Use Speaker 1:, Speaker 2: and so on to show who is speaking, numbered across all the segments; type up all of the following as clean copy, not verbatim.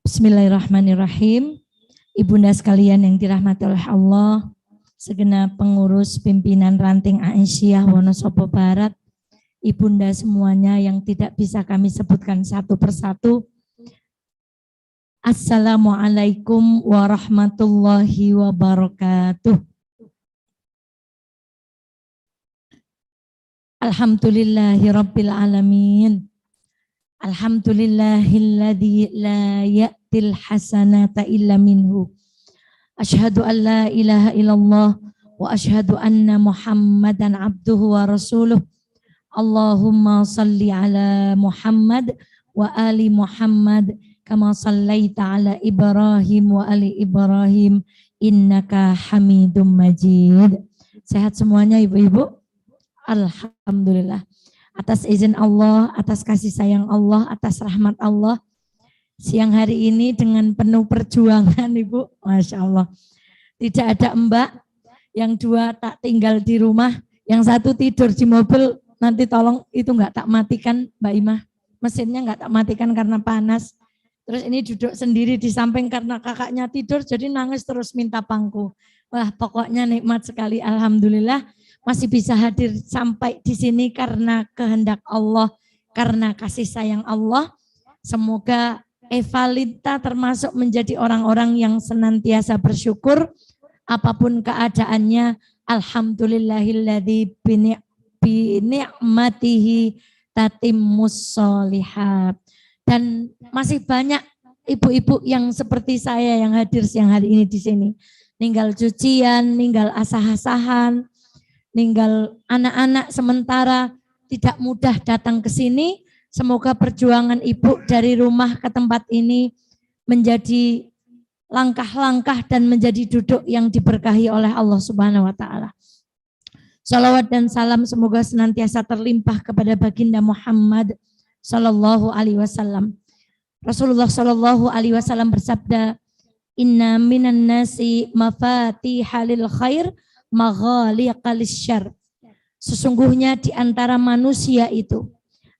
Speaker 1: Bismillahirrahmanirrahim. Ibunda sekalian yang dirahmati oleh Allah, segenap pengurus pimpinan ranting Aisyah Wonosobo Barat, ibunda semuanya yang tidak bisa kami sebutkan satu persatu. Assalamualaikum warahmatullahi wabarakatuh. Alhamdulillahirabbil alamin. Alhamdulillahilladzi la ya'til hasanata illa minhu. Asyhadu an la ilaha illallah wa asyhadu anna Muhammadan abduhu wa rasuluh. Allahumma salli ala Muhammad wa ali Muhammad kama sallaita ala Ibrahim wa ali Ibrahim innaka Hamidum Majid. Sehat semuanya ibu-ibu? Alhamdulillah. Atas izin Allah, atas kasih sayang Allah, atas rahmat Allah, siang hari ini dengan penuh perjuangan Ibu, Masya Allah. Tidak ada mbak, yang dua tak tinggal di rumah, yang satu tidur di mobil, nanti tolong itu enggak tak matikan Mbak Imah, mesinnya enggak tak matikan karena panas. Terus ini duduk sendiri di samping karena kakaknya tidur, jadi nangis terus minta pangku. Wah pokoknya nikmat sekali, Alhamdulillah. Masih bisa hadir sampai di sini karena kehendak Allah, karena kasih sayang Allah. Semoga Evalita termasuk menjadi orang-orang yang senantiasa bersyukur apapun keadaannya. Alhamdulillahilladzi bini'matihi tatimmus sholihat. Dan masih banyak ibu-ibu yang seperti saya yang hadir siang hari ini di sini. Ninggal cucian, ninggal asah-asahan, ninggal anak-anak sementara tidak mudah datang ke sini. Semoga perjuangan ibu dari rumah ke tempat ini menjadi langkah-langkah dan menjadi duduk yang diberkahi oleh Allah Subhanahu wa taala. Salawat dan salam semoga senantiasa terlimpah kepada baginda Muhammad sallallahu alaihi wasallam. Rasulullah sallallahu alaihi wasallam bersabda, "Inna minan nasi mafatihal khair maghaliqalis syarr." Sesungguhnya di antara manusia itu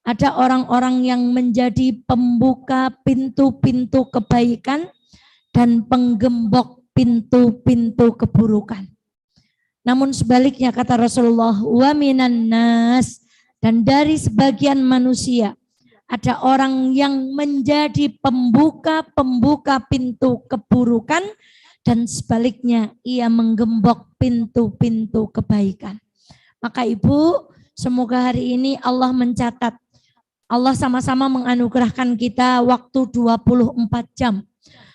Speaker 1: ada orang-orang yang menjadi pembuka pintu-pintu kebaikan dan penggembok pintu-pintu keburukan. Namun sebaliknya kata Rasulullah, wa minan nas, dan dari sebagian manusia ada orang yang menjadi pembuka pintu keburukan dan sebaliknya ia menggembok pintu-pintu kebaikan. Maka ibu, semoga hari ini Allah mencatat, Allah sama-sama menganugerahkan kita waktu 24 jam.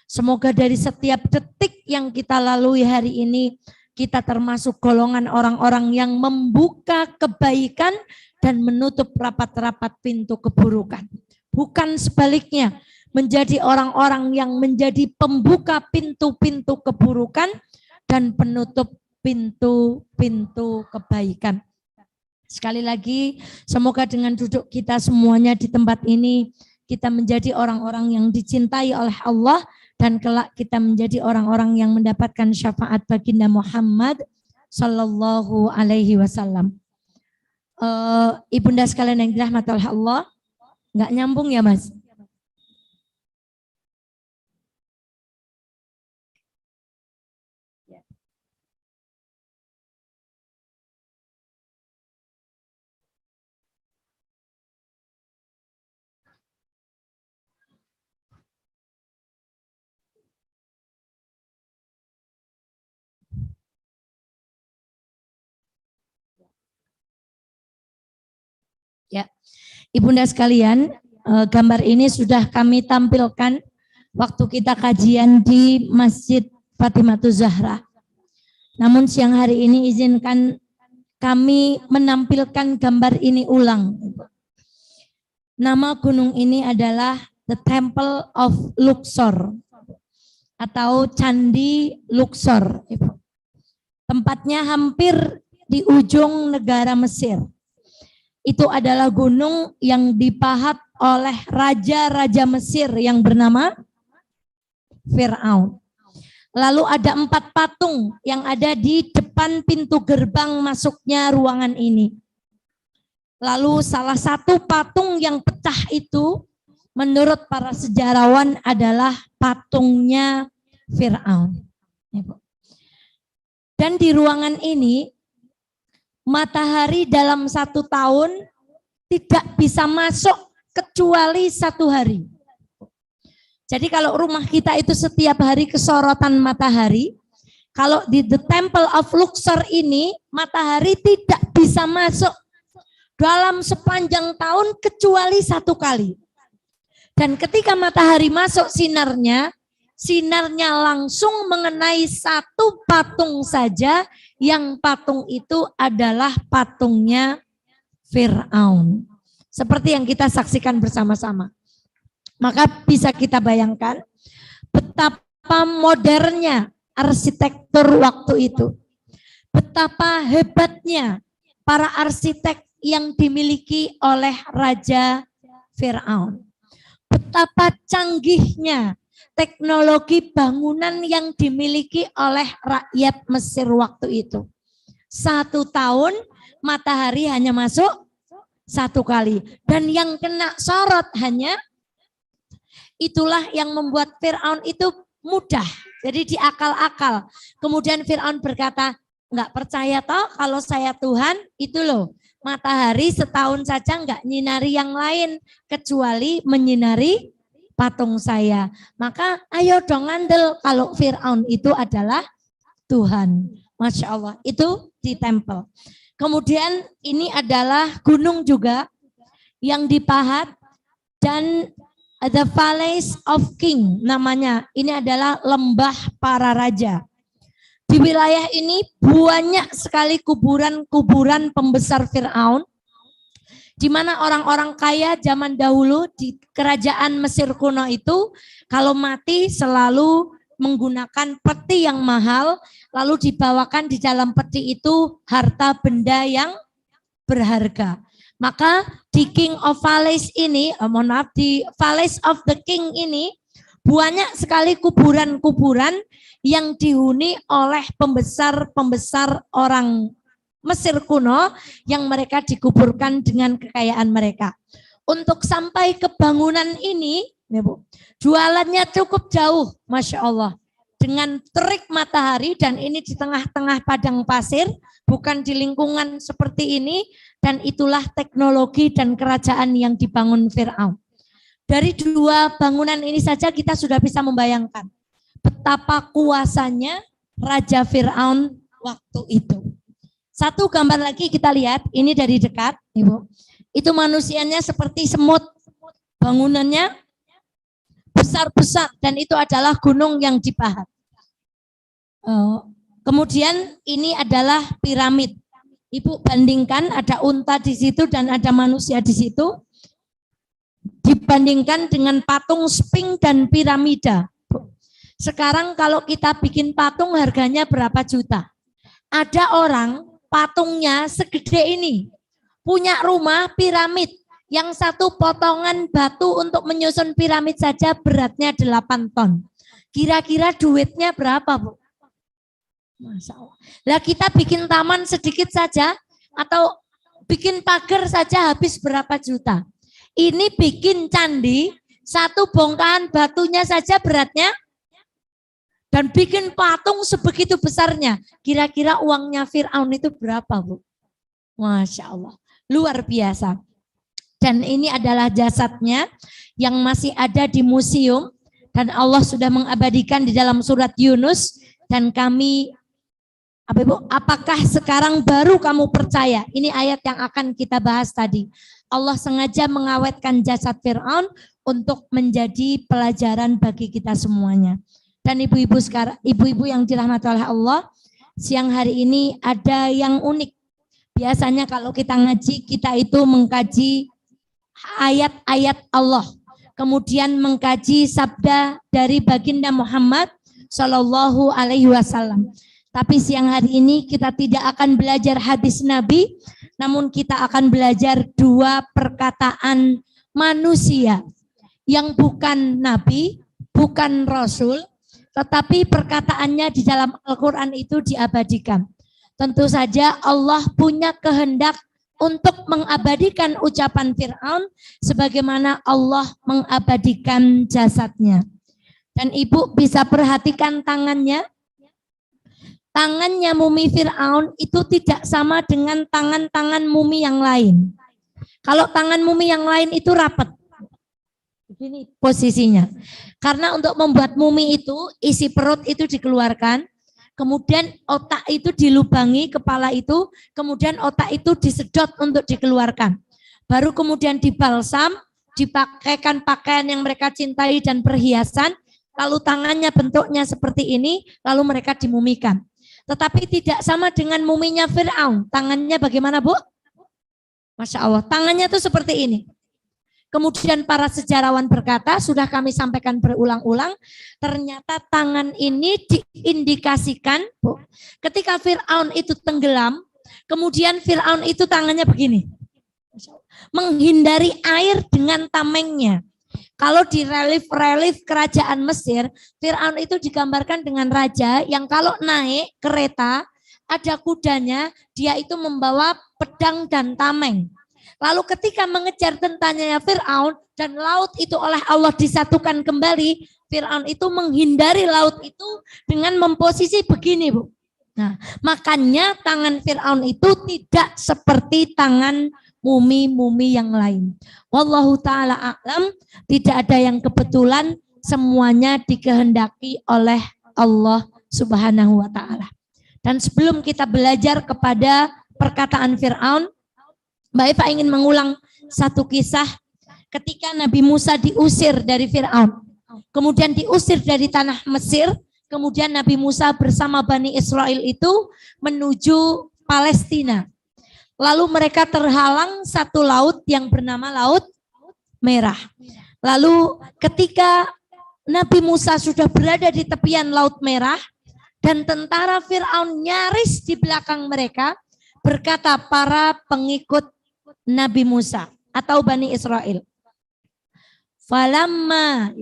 Speaker 1: Semoga dari setiap detik yang kita lalui hari ini, kita termasuk golongan orang-orang yang membuka kebaikan dan menutup rapat-rapat pintu keburukan. Bukan sebaliknya, menjadi orang-orang yang menjadi pembuka pintu-pintu keburukan dan penutup pintu-pintu kebaikan. Sekali lagi, semoga dengan duduk kita semuanya di tempat ini, kita menjadi orang-orang yang dicintai oleh Allah dan kelak kita menjadi orang-orang yang mendapatkan syafaat baginda Muhammad sallallahu alaihi wasallam. Ibunda sekalian yang dirahmati oleh Allah, nggak nyambung ya Mas? Ya, ibunda sekalian, gambar ini sudah kami tampilkan waktu kita kajian di Masjid Fatimahuz Zahra. Namun siang hari ini izinkan kami menampilkan gambar ini ulang. Nama gunung ini adalah The Temple of Luxor atau Candi Luxor. Tempatnya hampir di ujung negara Mesir. Itu adalah gunung yang dipahat oleh raja-raja Mesir yang bernama Fir'aun. Lalu ada 4 patung yang ada di depan pintu gerbang masuknya ruangan ini. Lalu salah satu patung yang pecah itu menurut para sejarawan adalah patungnya Fir'aun. Dan di ruangan ini matahari dalam 1 tahun tidak bisa masuk kecuali 1 hari. Jadi kalau rumah kita itu setiap hari kesorotan matahari, kalau di The Temple of Luxor ini matahari tidak bisa masuk dalam sepanjang tahun kecuali 1 kali. Dan ketika matahari masuk sinarnya langsung mengenai 1 patung saja, yang patung itu adalah patungnya Fir'aun. Seperti yang kita saksikan bersama-sama. Maka bisa kita bayangkan betapa modernnya arsitektur waktu itu. Betapa hebatnya para arsitek yang dimiliki oleh Raja Fir'aun. Betapa canggihnya teknologi bangunan yang dimiliki oleh rakyat Mesir waktu itu. 1 tahun matahari hanya masuk 1 kali. Dan yang kena sorot hanya, itulah yang membuat Fir'aun itu mudah. Jadi diakal-akal. Kemudian Fir'aun berkata, enggak percaya toh kalau saya Tuhan, itu loh. Matahari setahun saja enggak nyinari yang lain kecuali menyinari patung saya. Maka ayo dong ngandel kalau Fir'aun itu adalah Tuhan. Masya Allah, itu di tempel. Kemudian ini adalah gunung juga yang dipahat dan The Valleys of King namanya. Ini adalah lembah para raja. Di wilayah ini banyak sekali kuburan-kuburan pembesar Fir'aun, di mana orang-orang kaya zaman dahulu di kerajaan Mesir kuno itu kalau mati selalu menggunakan peti yang mahal, lalu dibawakan di dalam peti itu harta benda yang berharga. Maka di King of Valleys ini, di Valleys of the King ini banyak sekali kuburan-kuburan yang dihuni oleh pembesar-pembesar orang Mesir kuno yang mereka dikuburkan dengan kekayaan mereka. Untuk sampai ke bangunan ini, ya Bu, jualannya cukup jauh, Masya Allah. Dengan terik matahari dan ini di tengah-tengah padang pasir, bukan di lingkungan seperti ini, dan itulah teknologi dan kerajaan yang dibangun Fir'aun. Dari 2 bangunan ini saja kita sudah bisa membayangkan betapa kuasanya Raja Fir'aun waktu itu. 1 gambar lagi kita lihat, ini dari dekat, Ibu. Itu manusianya seperti semut, bangunannya besar-besar dan itu adalah gunung yang dipahat. Kemudian ini adalah piramid. Ibu bandingkan ada unta di situ dan ada manusia di situ. Dibandingkan dengan patung Sphinx dan piramida. Sekarang kalau kita bikin patung harganya berapa juta? Ada orang patungnya segede ini, punya rumah piramid, yang 1 potongan batu untuk menyusun piramid saja beratnya 8 ton. Kira-kira duitnya berapa, Bu? Masya Allah. Lah kita bikin taman sedikit saja atau bikin pagar saja habis berapa juta? Ini bikin candi, 1 bongkahan batunya saja beratnya, dan bikin patung sebegitu besarnya. Kira-kira uangnya Fir'aun itu berapa, Bu? Masya Allah, luar biasa. Dan ini adalah jasadnya yang masih ada di museum. Dan Allah sudah mengabadikan di dalam surat Yunus. Dan kami, apakah sekarang baru kamu percaya? Ini ayat yang akan kita bahas tadi. Allah sengaja mengawetkan jasad Fir'aun untuk menjadi pelajaran bagi kita semuanya. Dan ibu-ibu sekarang, ibu-ibu yang dirahmati oleh Allah, siang hari ini ada yang unik. Biasanya kalau kita ngaji, kita itu mengkaji ayat-ayat Allah, kemudian mengkaji sabda dari baginda Muhammad Shallallahu Alaihi Wasallam. Tapi siang hari ini kita tidak akan belajar hadis Nabi, namun kita akan belajar 2 perkataan manusia yang bukan Nabi, bukan Rasul, tetapi perkataannya di dalam Al-Quran itu diabadikan. Tentu saja Allah punya kehendak untuk mengabadikan ucapan Fir'aun sebagaimana Allah mengabadikan jasadnya. Dan Ibu bisa perhatikan tangannya. Tangannya mumi Fir'aun itu tidak sama dengan tangan-tangan mumi yang lain. Kalau tangan mumi yang lain itu rapat. Begini posisinya. Karena untuk membuat mumi itu, isi perut itu dikeluarkan, kemudian otak itu dilubangi, kepala itu, kemudian otak itu disedot untuk dikeluarkan. Baru kemudian dibalsam, dipakaikan pakaian yang mereka cintai dan perhiasan, lalu tangannya bentuknya seperti ini, lalu mereka dimumikan. Tetapi tidak sama dengan muminya Fir'aun. Tangannya bagaimana, Bu? Masya Allah, tangannya itu seperti ini. Kemudian para sejarawan berkata, sudah kami sampaikan berulang-ulang, ternyata tangan ini diindikasikan, Bu, ketika Fir'aun itu tenggelam, kemudian Fir'aun itu tangannya begini. Menghindari air dengan tamengnya. Kalau di relief kerajaan Mesir, Fir'aun itu digambarkan dengan raja yang kalau naik kereta, ada kudanya, dia itu membawa pedang dan tameng. Lalu ketika mengejar tentanya Fir'aun dan laut itu oleh Allah disatukan kembali, Fir'aun itu menghindari laut itu dengan memposisi begini, Bu. Nah, makanya tangan Fir'aun itu tidak seperti tangan mumi-mumi yang lain. Wallahu ta'ala a'lam, tidak ada yang kebetulan, semuanya dikehendaki oleh Allah Subhanahu wa ta'ala. Dan sebelum kita belajar kepada perkataan Fir'aun, Mbak Eva ingin mengulang satu kisah ketika Nabi Musa diusir dari Fir'aun. Kemudian diusir dari tanah Mesir, kemudian Nabi Musa bersama Bani Israel itu menuju Palestina. Lalu mereka terhalang satu laut yang bernama Laut Merah. Lalu ketika Nabi Musa sudah berada di tepian Laut Merah dan tentara Fir'aun nyaris di belakang mereka, berkata para pengikut Nabi Musa atau Bani Israel, falamma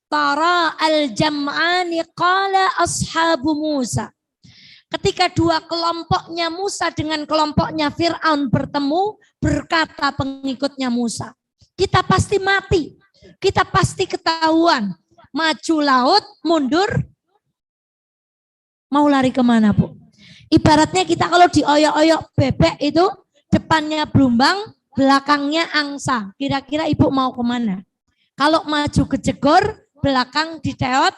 Speaker 1: tara al-jam'ani qala ashabu Musa. Ketika dua kelompoknya Musa dengan kelompoknya Fir'aun bertemu, berkata pengikutnya Musa, kita pasti mati, kita pasti ketahuan. Maju laut, mundur, mau lari kemana, Bu? Ibaratnya kita kalau dioyok-oyok bebek itu, depannya belumbang, belakangnya angsa. Kira-kira Ibu mau kemana? Kalau maju kejegor, belakang diteot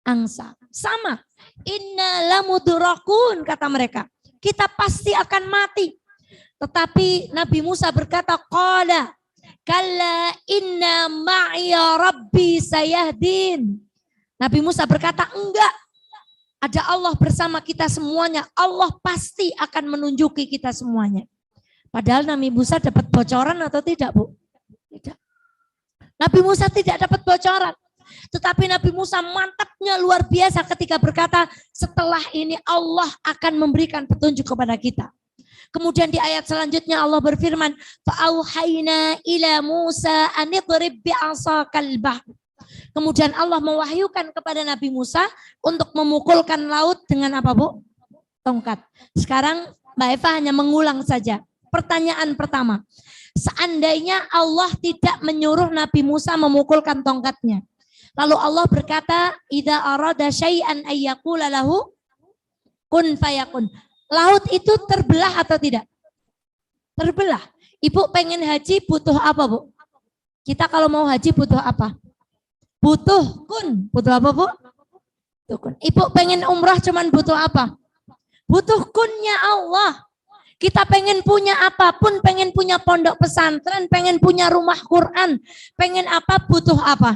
Speaker 1: angsa. Sama. Inna lamudrakun, kata mereka. Kita pasti akan mati. Tetapi Nabi Musa berkata, qala kalla inna ma'iya rabbi sayahdin. Nabi Musa berkata, enggak. Ada Allah bersama kita semuanya. Allah pasti akan menunjuki kita semuanya. Padahal Nabi Musa dapat bocoran atau tidak, Bu? Tidak. Nabi Musa tidak dapat bocoran. Tetapi Nabi Musa mantapnya luar biasa ketika berkata, setelah ini Allah akan memberikan petunjuk kepada kita. Kemudian di ayat selanjutnya Allah berfirman, fa'auhayna ila Musa anidrib bi'asakal bahr. Kemudian Allah mewahyukan kepada Nabi Musa untuk memukulkan laut dengan apa, Bu? Tongkat. Sekarang Mbak Eva hanya mengulang saja. Pertanyaan pertama, seandainya Allah tidak menyuruh Nabi Musa memukulkan tongkatnya, lalu Allah berkata, idza arada syai'an ayyaqula lahu kun fayakun. Laut itu terbelah atau tidak? Terbelah. Ibu pengen haji butuh apa, Bu? Kita kalau mau haji butuh apa? Butuh kun. Butuh apa, Bu? Butuh kun. Ibu pengen umrah cuman butuh apa? Butuh kunnya Allah. Kita pengen punya apapun, pengen punya pondok pesantren, pengen punya rumah Quran, pengen apa, butuh apa?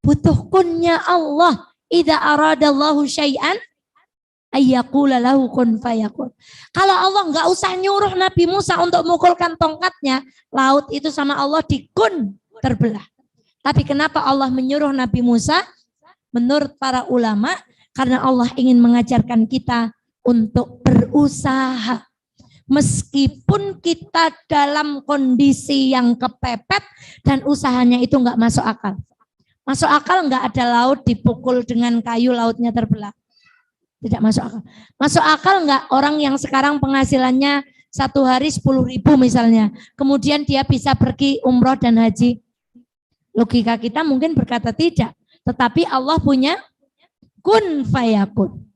Speaker 1: Butuh kunnya Allah. Idza aradallahu syai'an ayyaqula lahu kun fayakun. Kalau Allah enggak usah nyuruh Nabi Musa untuk memukulkan tongkatnya, laut itu sama Allah dikun terbelah. Tapi kenapa Allah menyuruh Nabi Musa? Menurut para ulama, karena Allah ingin mengajarkan kita untuk berusaha. Meskipun kita dalam kondisi yang kepepet dan usahanya itu enggak masuk akal. Masuk akal enggak ada laut dipukul dengan kayu lautnya terbelah. Tidak masuk akal. Masuk akal enggak orang yang sekarang penghasilannya satu hari 10.000 misalnya. Kemudian dia bisa pergi umroh dan haji. Logika kita mungkin berkata tidak. Tetapi Allah punya kun fayakun.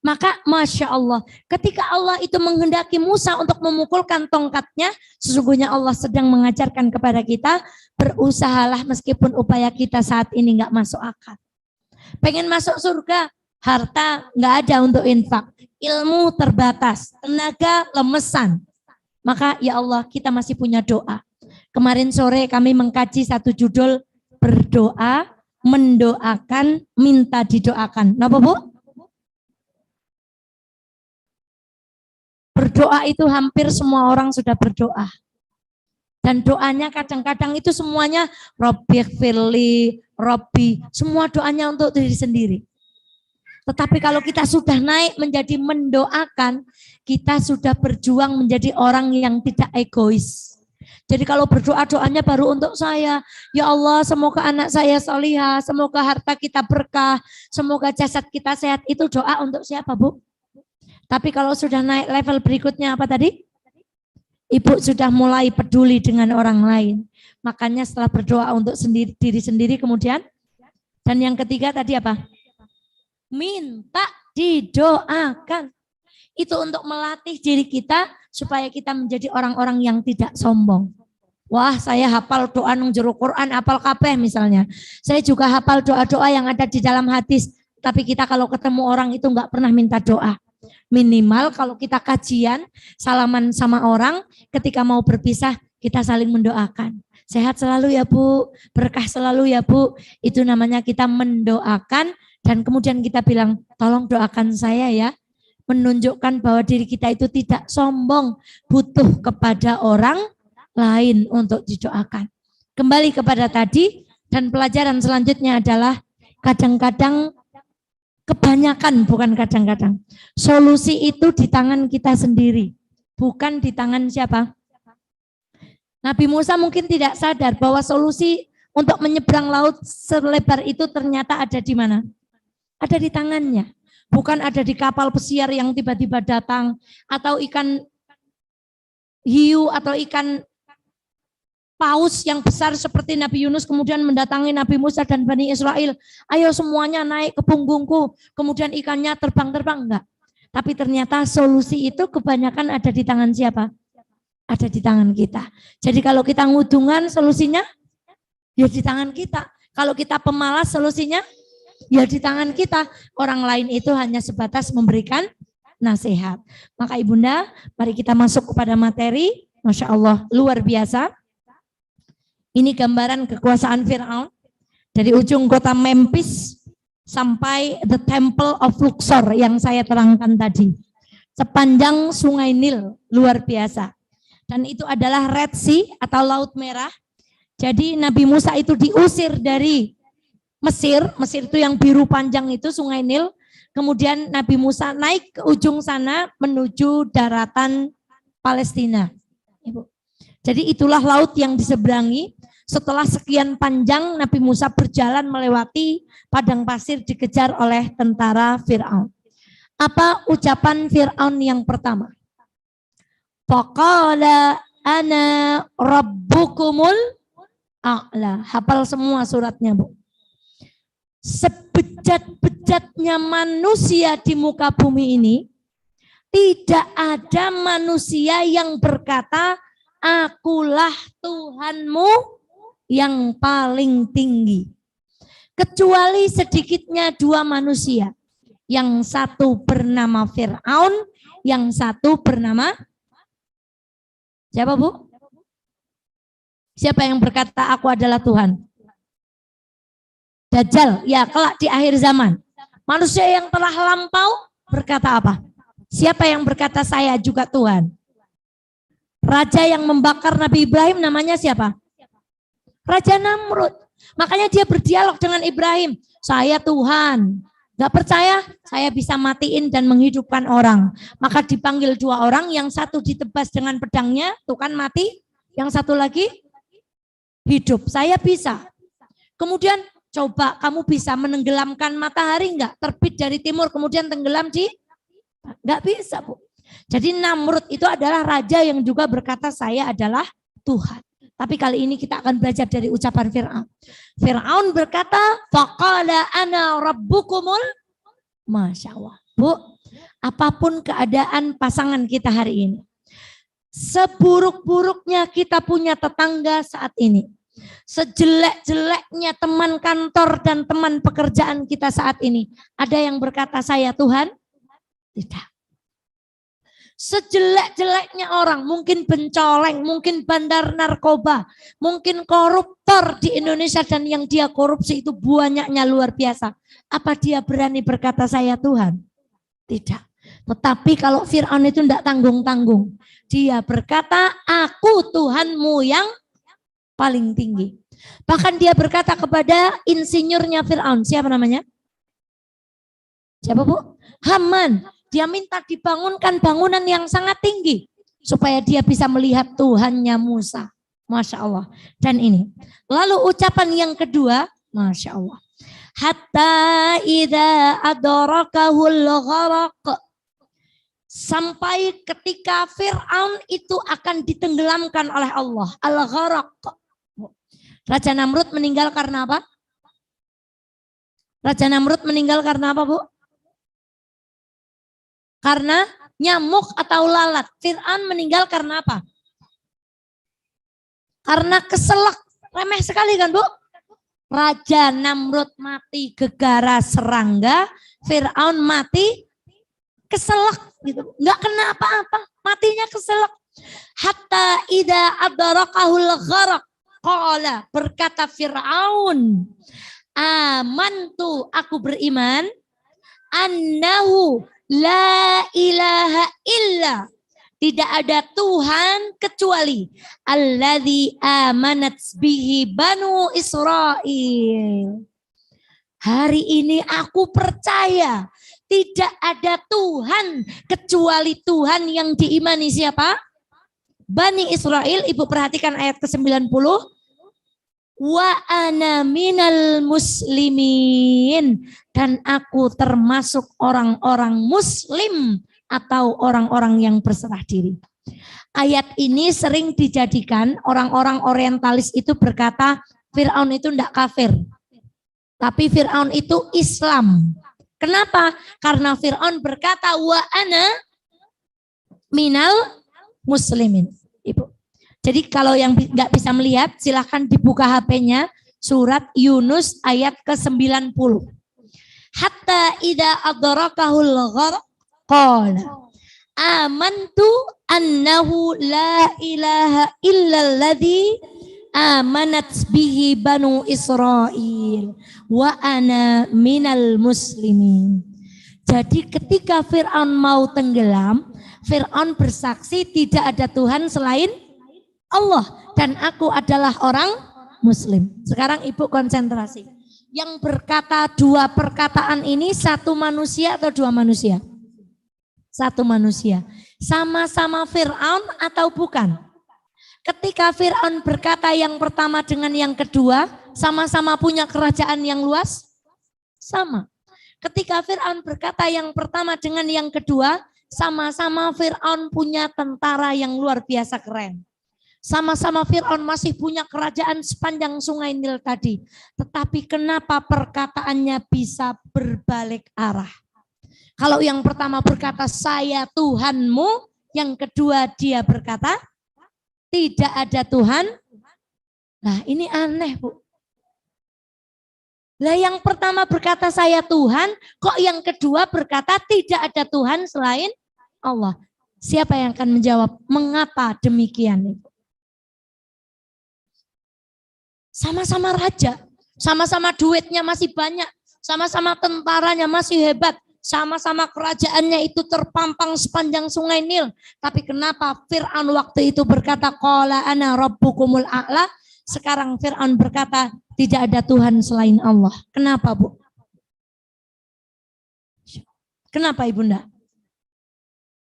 Speaker 1: Maka Masya Allah, ketika Allah itu menghendaki Musa untuk memukulkan tongkatnya, sesungguhnya Allah sedang mengajarkan kepada kita, berusahalah meskipun upaya kita saat ini nggak masuk akal. Pengen masuk surga, harta nggak ada untuk infak, ilmu terbatas, tenaga lemesan. Maka ya Allah, kita masih punya doa. Kemarin sore kami mengkaji satu judul, berdoa, mendoakan, minta didoakan. Kenapa Bu? Berdoa itu hampir semua orang sudah berdoa. Dan doanya kadang-kadang itu semuanya Robbighfirli, Robbi, semua doanya untuk diri sendiri. Tetapi kalau kita sudah naik menjadi mendoakan, kita sudah berjuang menjadi orang yang tidak egois. Jadi kalau berdoa, doanya baru untuk saya. Ya Allah, semoga anak saya salihah, semoga harta kita berkah, semoga jasad kita sehat. Itu doa untuk siapa, Bu? Tapi kalau sudah naik level berikutnya apa tadi? Ibu sudah mulai peduli dengan orang lain. Makanya setelah berdoa untuk diri sendiri kemudian. Dan yang ketiga tadi apa? Minta didoakan. Itu untuk melatih diri kita supaya kita menjadi orang-orang yang tidak sombong. Wah, saya hafal doa nang jero Quran, hafal kabeh misalnya. Saya juga hafal doa-doa yang ada di dalam hadis. Tapi kita kalau ketemu orang itu enggak pernah minta doa. Minimal kalau kita kajian, salaman sama orang, ketika mau berpisah, kita saling mendoakan. Sehat selalu ya Bu, berkah selalu ya Bu. Itu namanya kita mendoakan dan kemudian kita bilang, tolong doakan saya ya. Menunjukkan bahwa diri kita itu tidak sombong, butuh kepada orang lain untuk didoakan. Kembali kepada tadi, dan pelajaran selanjutnya adalah kadang-kadang, kebanyakan bukan kadang-kadang, solusi itu di tangan kita sendiri, bukan di tangan siapa? Nabi Musa mungkin tidak sadar bahwa solusi untuk menyeberang laut selebar itu ternyata ada di mana? Ada di tangannya. Bukan ada di kapal pesiar yang tiba-tiba datang, atau ikan hiu atau ikan paus yang besar seperti Nabi Yunus kemudian mendatangi Nabi Musa dan Bani Israel. Ayo semuanya naik ke punggungku. Kemudian ikannya terbang-terbang. Enggak. Tapi ternyata solusi itu kebanyakan ada di tangan siapa? Ada di tangan kita. Jadi kalau kita ngudungan solusinya ya di tangan kita. Kalau kita pemalas solusinya ya di tangan kita. Orang lain itu hanya sebatas memberikan nasihat. Maka Ibunda, mari kita masuk kepada materi. Masya Allah, luar biasa. Ini gambaran kekuasaan Fir'aun dari ujung kota Memphis sampai the Temple of Luxor yang saya terangkan tadi. Sepanjang sungai Nil, luar biasa. Dan itu adalah Red Sea atau Laut Merah. Jadi Nabi Musa itu diusir dari Mesir, Mesir itu yang biru panjang itu sungai Nil. Kemudian Nabi Musa naik ke ujung sana menuju daratan Palestina. Ibu. Jadi itulah laut yang diseberangi. Setelah sekian panjang Nabi Musa berjalan melewati padang pasir dikejar oleh tentara Fir'aun. Apa ucapan Fir'aun yang pertama? Faqala ana rabbukumul a'la. Hafal semua suratnya Bu. Sebejat-bejatnya manusia di muka bumi ini, tidak ada manusia yang berkata, akulah Tuhanmu yang paling tinggi. Kecuali sedikitnya dua manusia. Yang satu bernama Fir'aun, yang satu bernama siapa Bu? Siapa yang berkata aku adalah Tuhan? Dajjal, ya kelak di akhir zaman. Manusia yang telah lampau berkata apa? Siapa yang berkata saya juga Tuhan? Raja yang membakar Nabi Ibrahim namanya siapa? Raja Namrud. Makanya dia berdialog dengan Ibrahim. Saya Tuhan. Gak percaya? Saya bisa matiin dan menghidupkan orang. Maka dipanggil dua orang. Yang satu ditebas dengan pedangnya. Tuh kan mati. Yang satu lagi hidup. Saya bisa. Kemudian coba kamu bisa menenggelamkan matahari enggak? Terbit dari timur kemudian tenggelam di? Enggak bisa Bu. Jadi Namrud itu adalah raja yang juga berkata saya adalah Tuhan. Tapi kali ini kita akan belajar dari ucapan Fir'aun. Fir'aun berkata, faqala ana rabbukumul. Masya Allah. Bu, apapun keadaan pasangan kita hari ini, seburuk-buruknya kita punya tetangga saat ini, sejelek-jeleknya teman kantor dan teman pekerjaan kita saat ini, ada yang berkata saya Tuhan? Tidak. Sejelek-jeleknya orang, mungkin pencoleng, mungkin bandar narkoba, mungkin koruptor di Indonesia dan yang dia korupsi itu banyaknya luar biasa. Apa dia berani berkata saya Tuhan? Tidak. Tetapi kalau Fir'aun itu tidak tanggung-tanggung. Dia berkata aku Tuhanmu yang paling tinggi. Bahkan dia berkata kepada insinyurnya Fir'aun. Siapa namanya? Siapa Bu? Haman. Dia minta dibangunkan bangunan yang sangat tinggi supaya dia bisa melihat Tuhannya Musa. Masya Allah. Dan ini. Lalu ucapan yang kedua, Masya Allah. Hatta idza adrakahul gharaq. Sampai ketika Fir'aun itu akan ditenggelamkan oleh Allah. Al-gharaq. Raja Namrud meninggal karena apa? Raja Namrud meninggal karena apa, Bu? Karena nyamuk atau lalat. Fir'aun meninggal karena apa? Karena keselak. Remeh sekali kan, Bu? Raja Namrud mati gegara serangga, Fir'aun mati keselak gitu. Enggak kena apa-apa, matinya keselak. Hatta idza adrakahul gharaq qala, berkata Fir'aun, amantu, aku beriman, annahu la ilaha illa, tidak ada Tuhan kecuali alladzi amanat bihi banu Israil. Hari ini aku percaya tidak ada Tuhan kecuali Tuhan yang diimani siapa? Bani Israel. Ibu perhatikan ayat ke-90. Wa ana minal muslimin, dan aku termasuk orang-orang muslim atau orang-orang yang berserah diri. Ayat ini sering dijadikan orang-orang orientalis itu berkata Fir'aun itu tidak kafir, tapi Fir'aun itu Islam. Kenapa? Karena Fir'aun berkata wa ana minal muslimin. Ibu. Jadi kalau yang nggak bisa melihat, silahkan dibuka HP-nya, surat Yunus ayat ke-90. Hatta idza adrakahul gharq qala amantu annahu la ilaha illalladzi amanat bihi banu Israil wa ana minal muslimin. Jadi ketika Fir'aun mau tenggelam, Fir'aun bersaksi tidak ada Tuhan selain Allah dan aku adalah orang muslim. Sekarang Ibu konsentrasi. Yang berkata dua perkataan ini satu manusia atau dua manusia? Satu manusia. Sama-sama Fir'aun atau bukan? Ketika Fir'aun berkata yang pertama dengan yang kedua, sama-sama punya kerajaan yang luas? Sama. Ketika Fir'aun berkata yang pertama dengan yang kedua, sama-sama Fir'aun punya tentara yang luar biasa keren. Sama-sama Fir'aun masih punya kerajaan sepanjang sungai Nil tadi. Tetapi kenapa perkataannya bisa berbalik arah? Kalau yang pertama berkata saya Tuhanmu, yang kedua dia berkata tidak ada Tuhan. Nah ini aneh Bu. Lah yang pertama berkata saya Tuhan, kok yang kedua berkata tidak ada Tuhan selain Allah. Siapa yang akan menjawab mengapa demikian Ibu? Sama-sama raja, sama-sama duitnya masih banyak, sama-sama tentaranya masih hebat, sama-sama kerajaannya itu terpampang sepanjang sungai Nil. Tapi kenapa Fir'aun waktu itu berkata qala ana rabbukumul a'la, sekarang Fir'aun berkata tidak ada Tuhan selain Allah. Kenapa Bu? Kenapa Ibunda?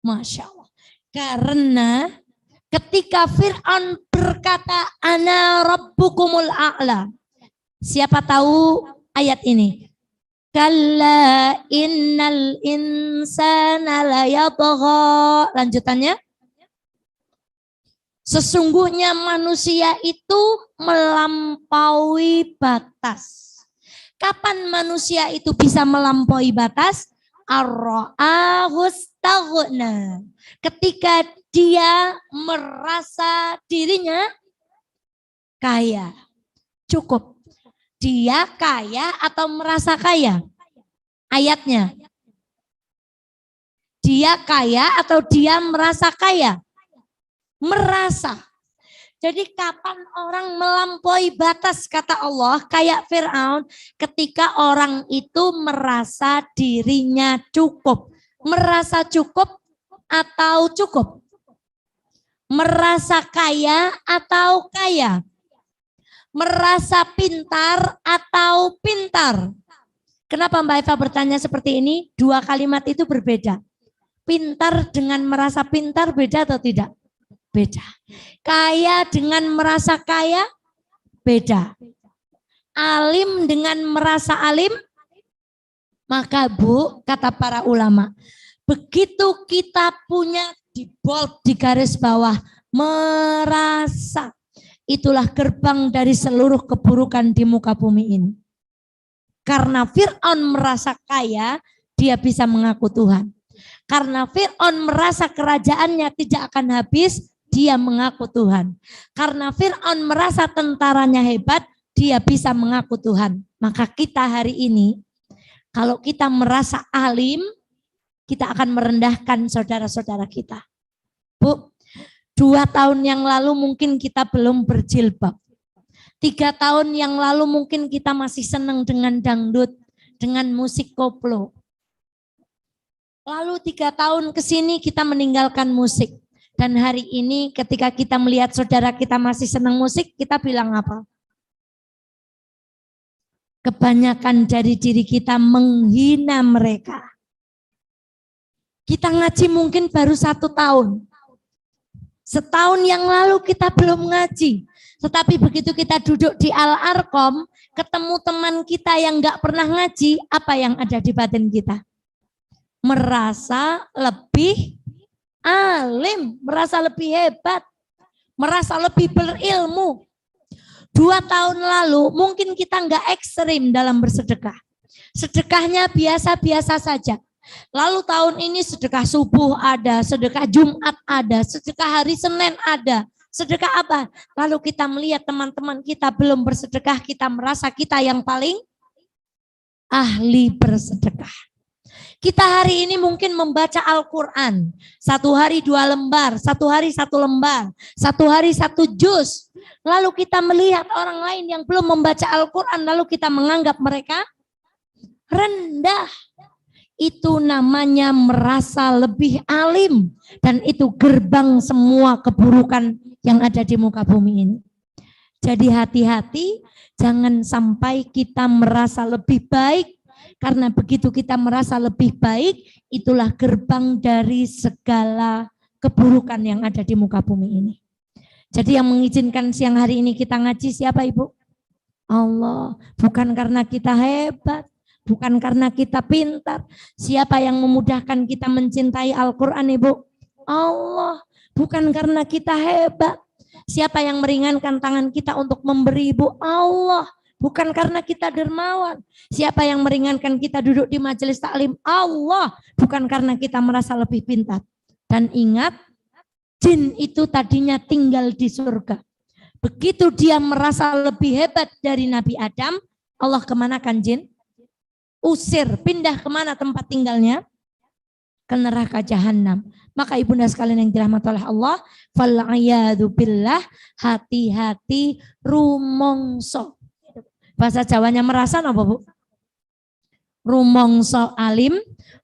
Speaker 1: Masya Allah. Karena ketika Fir'aun berkata ana rabbukumul a'la. Siapa tahu ayat ini? Kalla innal insana layatgha. Lanjutannya. Sesungguhnya manusia itu melampaui batas. Kapan manusia itu bisa melampaui batas? Ar-ra'ahustaghna. Ketika dia merasa dirinya kaya. Cukup. Dia kaya atau merasa kaya? Ayatnya. Dia kaya atau dia merasa kaya? Merasa. Jadi kapan orang melampaui batas kata Allah kayak Fir'aun ketika orang itu merasa dirinya cukup. Merasa cukup atau cukup? Merasa kaya atau kaya? Merasa pintar atau pintar? Kenapa Mbak Eva bertanya seperti ini? Dua kalimat itu berbeda. Pintar dengan merasa pintar beda atau tidak? Beda. Kaya dengan merasa kaya, beda. Alim dengan merasa alim, maka Bu, kata para ulama, begitu kita punya di bold, di garis bawah, merasa, itulah gerbang dari seluruh keburukan di muka bumi ini. Karena Fir'aun merasa kaya, dia bisa mengaku Tuhan. Karena Fir'aun merasa kerajaannya tidak akan habis, dia mengaku Tuhan. Karena Fir'aun merasa tentaranya hebat, dia bisa mengaku Tuhan. Maka kita hari ini, kalau kita merasa alim, kita akan merendahkan saudara-saudara kita. Bu, 2 tahun yang lalu mungkin kita belum berjilbab. 3 tahun yang lalu mungkin kita masih senang dengan dangdut, dengan musik koplo. Lalu 3 tahun ke sini kita meninggalkan musik. Dan hari ini ketika kita melihat saudara kita masih senang musik, kita bilang apa? Kebanyakan dari diri kita menghina mereka. Kita ngaji mungkin baru 1 tahun. Setahun yang lalu kita belum ngaji. Tetapi begitu kita duduk di Al-Arqam, ketemu teman kita yang gak pernah ngaji, apa yang ada di batin kita? Merasa lebih alim, merasa lebih hebat, merasa lebih berilmu. 2 tahun lalu mungkin kita nggak ekstrim dalam bersedekah. Sedekahnya biasa-biasa saja. Lalu tahun ini sedekah subuh ada, sedekah Jumat ada, sedekah hari Senin ada. Sedekah apa? Lalu kita melihat teman-teman kita belum bersedekah, kita merasa kita yang paling ahli bersedekah. Kita hari ini mungkin membaca Al-Quran. 1 hari 2 lembar, 1 hari 1 lembar, 1 hari 1 juz. Lalu kita melihat orang lain yang belum membaca Al-Quran, lalu kita menganggap mereka rendah. Itu namanya merasa lebih alim. Dan itu gerbang semua keburukan yang ada di muka bumi ini. Jadi hati-hati, jangan sampai kita merasa lebih baik. Karena begitu kita merasa lebih baik, itulah gerbang dari segala keburukan yang ada di muka bumi ini. Jadi yang mengizinkan siang hari ini kita ngaji siapa Ibu? Allah. Bukan karena kita hebat, bukan karena kita pintar. Siapa yang memudahkan kita mencintai Al-Quran Ibu? Allah. Bukan karena kita hebat. Siapa yang meringankan tangan kita untuk memberi Ibu? Allah. Bukan karena kita dermawan. Siapa yang meringankan kita duduk di majelis taklim? Allah. Bukan karena kita merasa lebih pintar. Dan ingat, jin itu tadinya tinggal di surga. Begitu dia merasa lebih hebat dari Nabi Adam, Allah kemanakan jin? Usir, pindah kemana tempat tinggalnya? Ke neraka jahanam. Maka ibunda sekalian yang dirahmati oleh Allah, fal'ayadu billah, hati-hati rumongso. Bahasa Jawanya merasa apa Bu? Rumongso alim,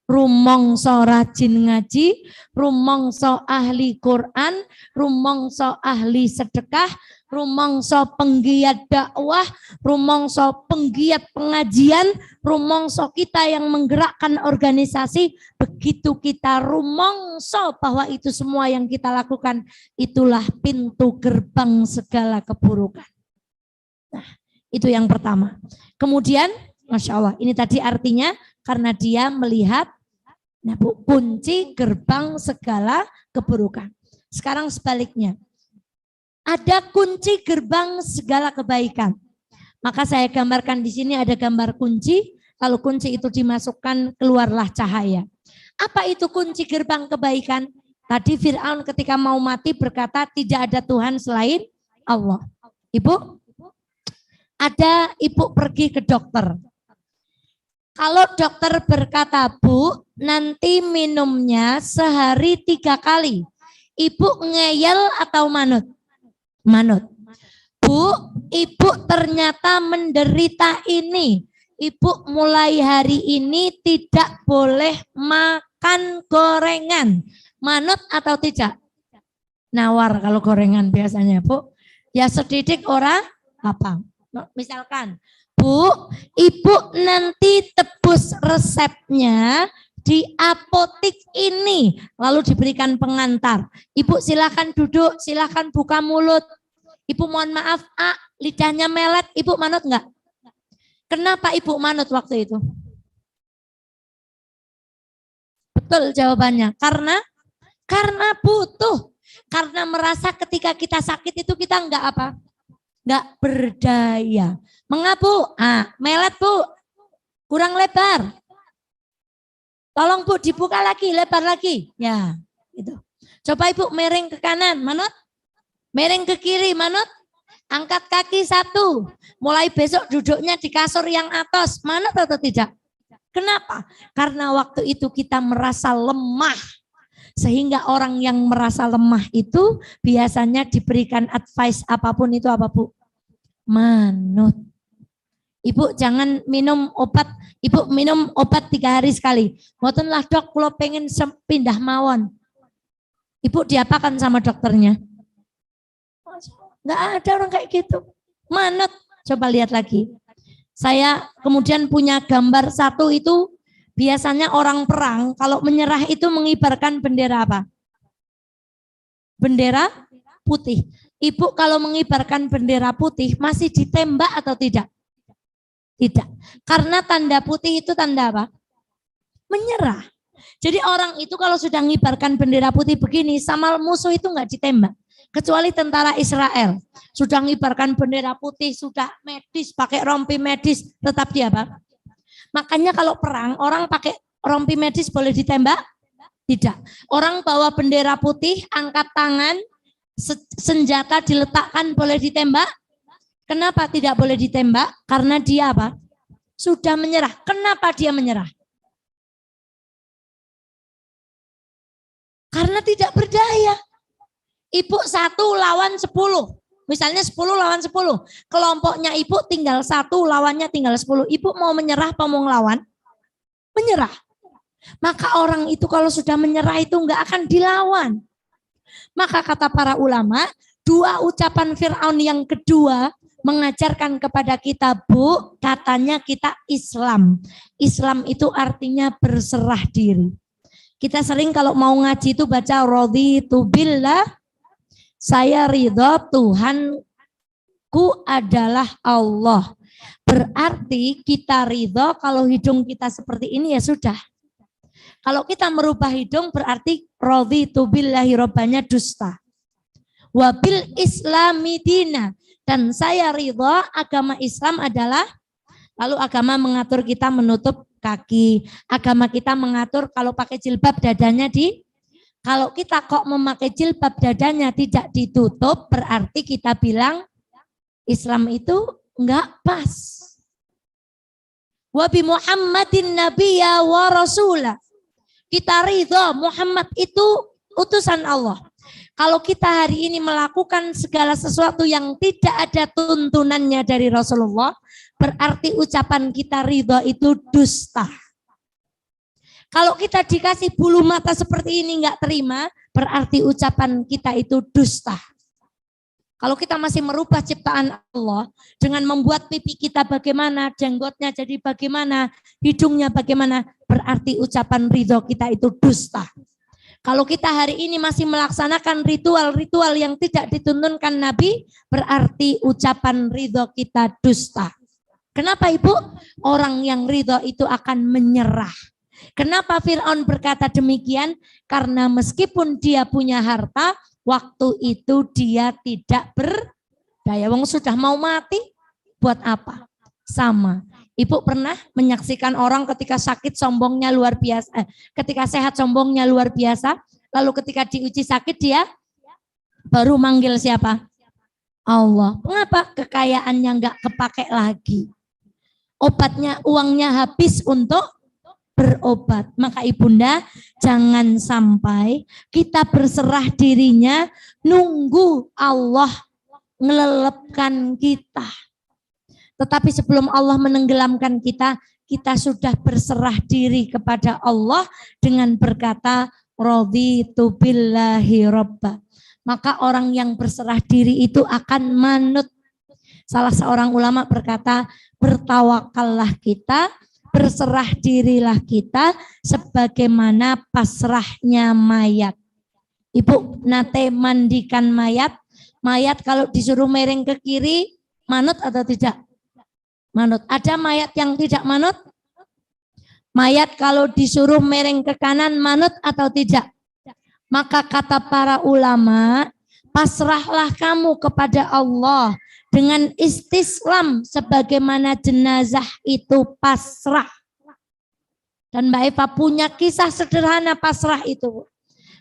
Speaker 1: rumongso rajin ngaji, rumongso ahli Quran, rumongso ahli sedekah, rumongso penggiat dakwah, rumongso penggiat pengajian, rumongso kita yang menggerakkan organisasi. Begitu kita rumongso bahwa itu semua yang kita lakukan, itulah pintu gerbang segala keburukan. Nah, itu yang pertama. Kemudian Masya Allah. Ini tadi artinya karena dia melihat kunci gerbang segala keburukan. Sekarang sebaliknya. Ada kunci gerbang segala kebaikan. Maka saya gambarkan di sini ada gambar kunci, lalu kunci itu dimasukkan, keluarlah cahaya. Apa itu kunci gerbang kebaikan? Tadi Fir'aun ketika mau mati berkata tidak ada Tuhan selain Allah. Ibu, ada ibu pergi ke dokter. Kalau dokter berkata, Bu, nanti minumnya sehari 3 kali. Ibu ngeyel atau manut? Manut. Bu, ibu ternyata menderita ini. Ibu mulai hari ini tidak boleh makan gorengan. Manut atau tidak? Nawar kalau gorengan biasanya, Bu. Ya sedidik orang apa? Misalkan, Bu, ibu nanti tebus resepnya di apotik ini. Lalu diberikan pengantar. Ibu silakan duduk, silakan buka mulut. Ibu mohon maaf, lidahnya melet. Ibu manut enggak? Kenapa ibu manut waktu itu? Betul jawabannya. Karena butuh. Karena merasa ketika kita sakit itu kita enggak apa? Enggak berdaya. Mengapa? Melet Bu, kurang lebar. Tolong Bu dibuka lagi, lebar lagi. Ya, itu. Coba Ibu miring ke kanan, manut. Miring ke kiri, manut. Angkat kaki 1. Mulai besok duduknya di kasur yang atas, manut atau tidak? Kenapa? Karena waktu itu kita merasa lemah. Sehingga orang yang merasa lemah itu biasanya diberikan advice apapun itu apa Bu? Manut. Ibu jangan minum obat, Ibu minum obat 3 hari sekali. Mboten lah Dok, kalau pengen pindah mawon. Ibu diapakan sama dokternya? Enggak ada orang kayak gitu. Manut. Coba lihat lagi. Saya kemudian punya gambar 1 itu, biasanya orang perang kalau menyerah itu mengibarkan bendera apa? Bendera putih. Ibu kalau mengibarkan bendera putih masih ditembak atau tidak? Tidak. Karena tanda putih itu tanda apa? Menyerah. Jadi orang itu kalau sudah mengibarkan bendera putih begini, sama musuh itu enggak ditembak. Kecuali tentara Israel. Sudah mengibarkan bendera putih, sudah medis, pakai rompi medis, tetap dia apa? Makanya kalau perang, orang pakai rompi medis boleh ditembak? Tidak. Orang bawa bendera putih, angkat tangan, senjata diletakkan boleh ditembak? Kenapa tidak boleh ditembak? Karena dia apa? Sudah menyerah. Kenapa dia menyerah? Karena tidak berdaya. Ibu 1 lawan 10. Misalnya 10 lawan 10. Kelompoknya ibu tinggal 1, lawannya tinggal 10. Ibu mau menyerah apa mau ngelawan? Menyerah. Maka orang itu kalau sudah menyerah itu enggak akan dilawan. Maka kata para ulama, 2 ucapan Fir'aun yang kedua mengajarkan kepada kita, Bu, katanya kita Islam. Islam itu artinya berserah diri. Kita sering kalau mau ngaji itu baca raditu billah, saya ridho Tuhanku adalah Allah. Berarti kita ridho kalau hidung kita seperti ini ya sudah. Kalau kita merubah hidung berarti raditu billahi robbanya dusta. Wabil islami dina. Dan saya ridho agama Islam adalah, lalu agama mengatur kita menutup kaki. Agama kita mengatur kalau pakai jilbab dadanya kalau kita kok memakai jilbab dadanya tidak ditutup, berarti kita bilang Islam itu enggak pas. Wabi Muhammadin nabiyya wa rasulah. Kita ridho Muhammad itu utusan Allah. Kalau kita hari ini melakukan segala sesuatu yang tidak ada tuntunannya dari Rasulullah, berarti ucapan kita ridho itu dusta. Kalau kita dikasih bulu mata seperti ini enggak terima, berarti ucapan kita itu dusta. Kalau kita masih merubah ciptaan Allah dengan membuat pipi kita bagaimana, jenggotnya jadi bagaimana, hidungnya bagaimana, berarti ucapan ridho kita itu dusta. Kalau kita hari ini masih melaksanakan ritual-ritual yang tidak dituntunkan Nabi, berarti ucapan ridho kita dusta. Kenapa Ibu? Orang yang ridho itu akan menyerah. Kenapa Fir'aun berkata demikian? Karena meskipun dia punya harta, waktu itu dia tidak berdaya. Wong sudah mau mati, buat apa? Sama. Ibu pernah menyaksikan orang ketika sakit sombongnya luar biasa, ketika sehat sombongnya luar biasa, lalu ketika diuji sakit dia baru manggil siapa? Allah. Mengapa? Kekayaannya nggak kepake lagi. Obatnya, uangnya habis untuk berobat. Maka ibunda, jangan sampai kita berserah dirinya nunggu Allah ngelelepkan kita. Tetapi sebelum Allah menenggelamkan kita, kita sudah berserah diri kepada Allah dengan berkata, raditu billahi robba. Maka orang yang berserah diri itu akan manut. Salah seorang ulama berkata, bertawakallah kita, berserah dirilah kita sebagaimana pasrahnya mayat. Ibu nate mandikan mayat, mayat kalau disuruh miring ke kiri, manut atau tidak? Manut. Ada mayat yang tidak manut? Mayat kalau disuruh miring ke kanan, manut atau tidak? Maka kata para ulama, pasrahlah kamu kepada Allah dengan istislam sebagaimana jenazah itu pasrah. Dan Mbak Eva punya kisah sederhana pasrah itu.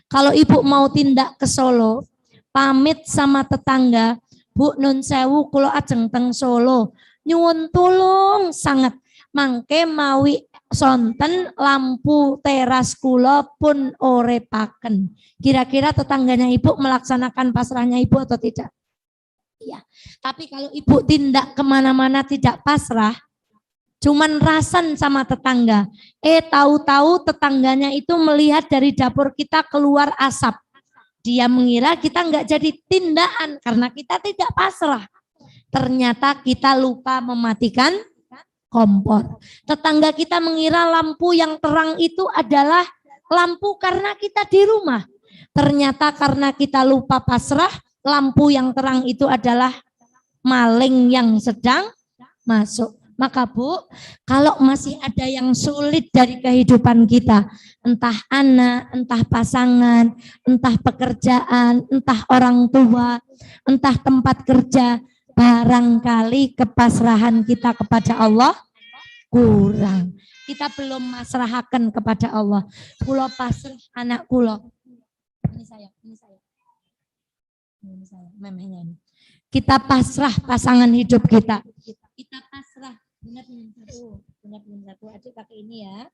Speaker 1: Kalau ibu mau tindak ke Solo, pamit sama tetangga, Bu nun sewu kula ajeng teng Solo, nyuwun tulung sangat. Mangke mawi sonten lampu teras kula pun orepaken. Kira-kira tetangganya ibu melaksanakan pasrahnya ibu atau tidak? Iya. Tapi kalau ibu tindak kemana-mana tidak pasrah, cuman rasan sama tetangga. Tahu-tahu tetangganya itu melihat dari dapur kita keluar asap. Dia mengira kita nggak jadi tindakan karena kita tidak pasrah. Ternyata kita lupa mematikan kompor. Tetangga kita mengira lampu yang terang itu adalah lampu karena kita di rumah. Ternyata karena kita lupa pasrah, lampu yang terang itu adalah maling yang sedang masuk. Maka Bu, kalau masih ada yang sulit dari kehidupan kita, entah anak, entah pasangan, entah pekerjaan, entah orang tua, entah tempat kerja, barangkali kepasrahan kita kepada Allah kurang. Kita belum masrahaken kepada Allah. Kulo pasrah anak kulo. Ini saya. Memangnya ini. Kita pasrah pasangan hidup kita. Kita pasrah. Benar satu. Adik pakai ini ya.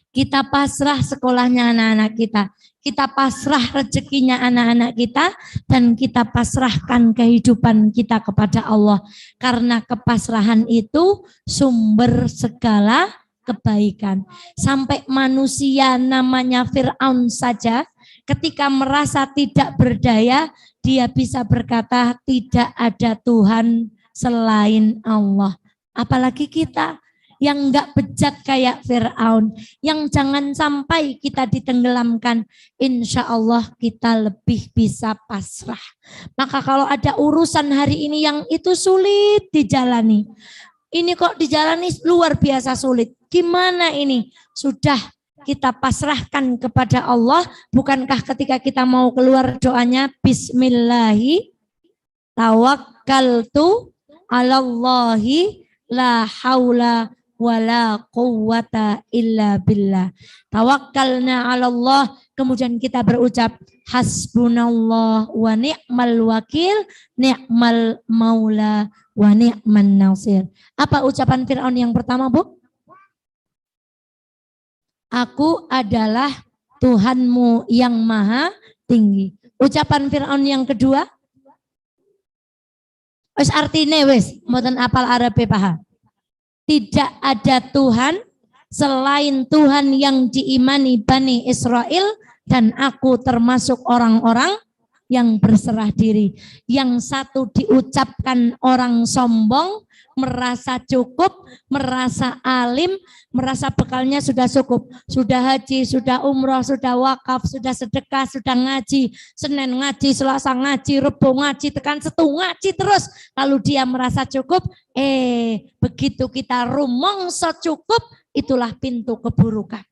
Speaker 1: Kita pasrah sekolahnya anak-anak kita. Kita pasrah rezekinya anak-anak kita. Dan kita pasrahkan kehidupan kita kepada Allah. Karena kepasrahan itu sumber segala kebaikan. Sampai manusia namanya Fir'aun saja, ketika merasa tidak berdaya, dia bisa berkata tidak ada Tuhan selain Allah. Apalagi kita yang enggak bejat kayak Fir'aun, yang jangan sampai kita ditenggelamkan. Insya Allah kita lebih bisa pasrah. Maka kalau ada urusan hari ini yang itu sulit dijalani, ini kok dijalani luar biasa sulit, gimana ini? Sudah kita pasrahkan kepada Allah. Bukankah ketika kita mau keluar doanya Bismillahi tawakkaltu alallahi la haula wala quwwata illa billah. Tawakkalna ala Allah, kemudian kita berucap hasbunallah wa ni'mal wakil, ni'mal maula wa ni'man nasir. Apa ucapan Fir'aun yang pertama, Bu? Aku adalah Tuhanmu yang maha tinggi. Ucapan Fir'aun yang kedua? Wis artine wis, mboten apal Arabe paham. Tidak ada Tuhan selain Tuhan yang diimani Bani Israel, dan aku termasuk orang-orang yang berserah diri. Yang satu diucapkan orang sombong, merasa cukup, merasa alim, merasa bekalnya sudah cukup. Sudah haji, sudah umroh, sudah wakaf, sudah sedekah, sudah ngaji. Senin ngaji, Selasa ngaji, Rebo ngaji, tekan Setu ngaji terus. Lalu dia merasa cukup, begitu kita rumongso cukup, itulah pintu keburukan.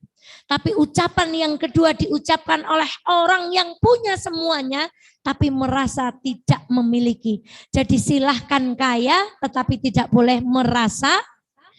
Speaker 1: Tapi ucapan yang kedua diucapkan oleh orang yang punya semuanya, tapi merasa tidak memiliki. Jadi silahkan kaya, tetapi tidak boleh merasa.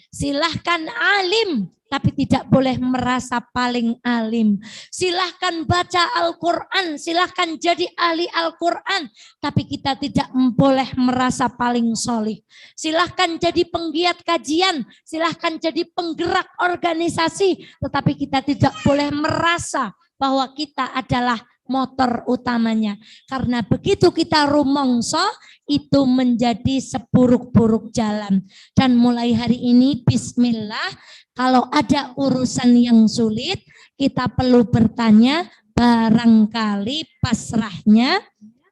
Speaker 1: Silahkan alim, tapi tidak boleh merasa paling alim. Silahkan baca Al-Quran, silahkan jadi ahli Al-Quran, tapi kita tidak boleh merasa paling solih. Silahkan jadi penggiat kajian, silahkan jadi penggerak organisasi, tetapi kita tidak boleh merasa bahwa kita adalah motor utamanya. Karena begitu kita rumongso, itu menjadi seburuk-buruk jalan. Dan mulai hari ini, bismillah, kalau ada urusan yang sulit, kita perlu bertanya, barangkali pasrahnya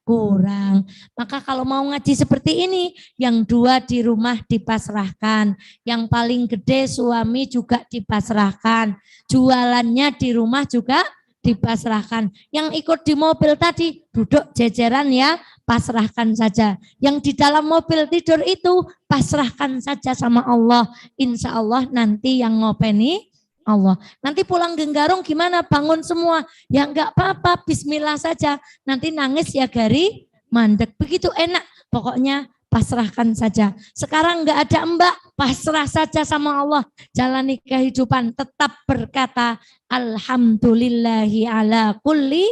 Speaker 1: kurang. Maka kalau mau ngaji seperti ini, yang 2 di rumah dipasrahkan. Yang paling gede suami juga dipasrahkan. Jualannya di rumah juga dipasrahkan. Yang ikut di mobil tadi, duduk jejeran ya, pasrahkan saja. Yang di dalam mobil tidur itu, pasrahkan saja sama Allah. Insya Allah nanti yang ngopeni Allah. Nanti pulang Genggarong gimana? Bangun semua. Ya enggak apa-apa, bismillah saja. Nanti nangis ya Gari, mandek. Begitu enak. Pokoknya pasrahkan saja. Sekarang enggak ada mbak, pasrah saja sama Allah. Jalani kehidupan, tetap berkata alhamdulillahi ala kulli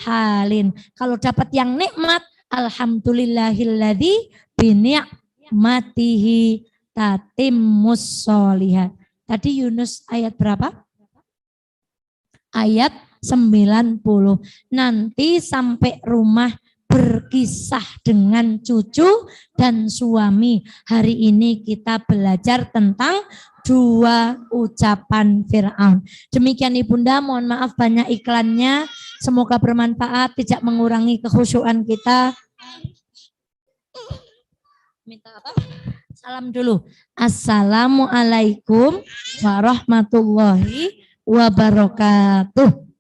Speaker 1: halin. Kalau dapat yang nikmat, alhamdulillahilladzi bini'matihi tatimmus sholihat. Tadi Yunus ayat berapa? Ayat 90. Nanti sampai rumah berkisah dengan cucu dan suami. Hari ini kita belajar tentang 2 ucapan Fir'aun. Demikian Ibunda, mohon maaf banyak iklannya. Semoga bermanfaat, tidak mengurangi kekhusyuan kita. Minta apa? Salam dulu. Assalamualaikum warahmatullahi wabarakatuh.